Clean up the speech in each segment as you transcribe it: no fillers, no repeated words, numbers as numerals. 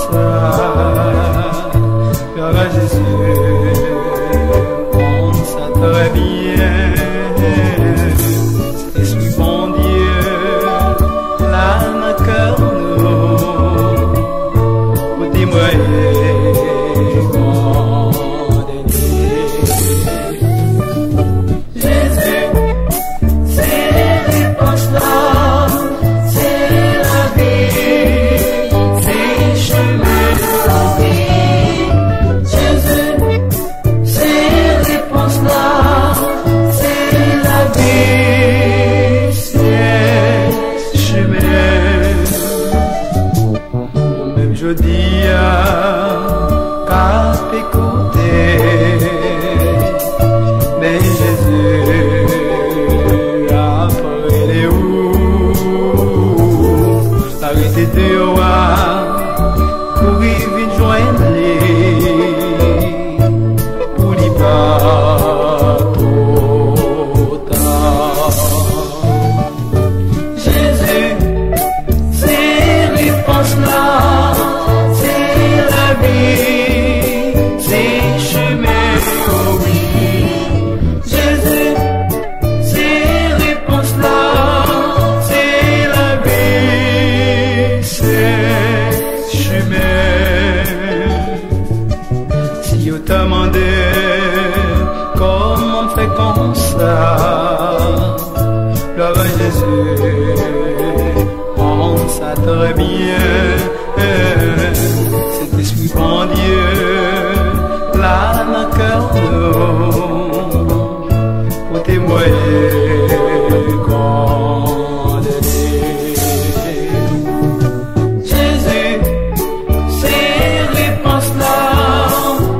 ça. Car Jésus, on sait très bien. Esprit bon Dieu, l'âme cœur nous, pour témoigner condamné. Jésus, c'est réponse là, c'est la vie, c'est chemin de vie. Jésus, c'est réponse là, c'est la vie, c'est chemin. Même je dis qu'à t'écouter, mais Jésus après les arrêtez de courir vite joindre pour n'y pas trop tard. Jésus, c'est réponse là, c'est la vie, c'est chemin, oh oui. Jésus, c'est réponse là, c'est la vie, c'est chemin. Si on t'a demandé comment on fait comme ça, gloire à Jésus, on sait très bien. Cet esprit bon Dieu, l'âme cœur nous, pour témoigner condamné. Jésus, c'est réponse là,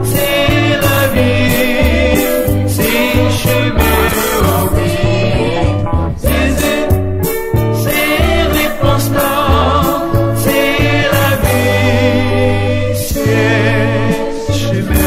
c'est la vie, c'est chemin, oh oui. Jésus, c'est réponse là, c'est la vie, c'est chemin.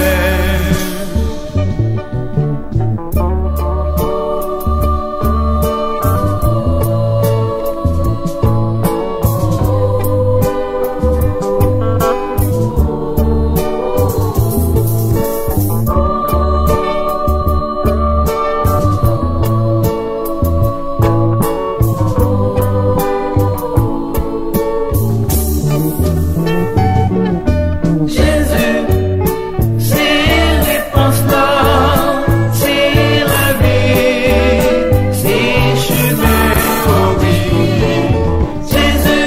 Jésus, c'est réponse là, c'est la vie, c'est chemin, oh oui. Jésus,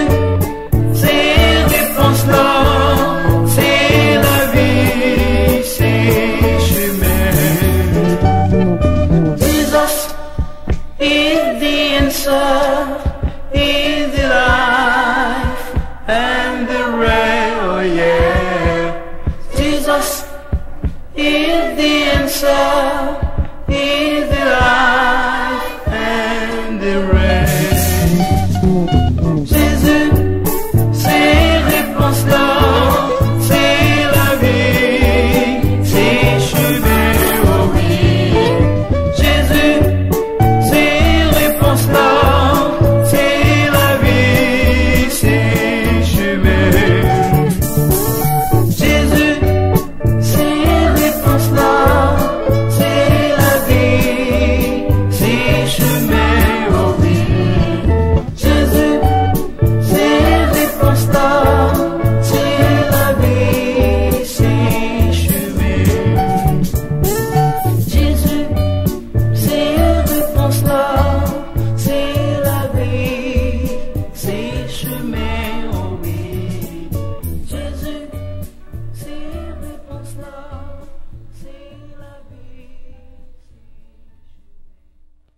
c'est réponse là, c'est la vie, c'est chemin. Jesus is the answer, is the life and the way, oh yeah. Jesus is the answer.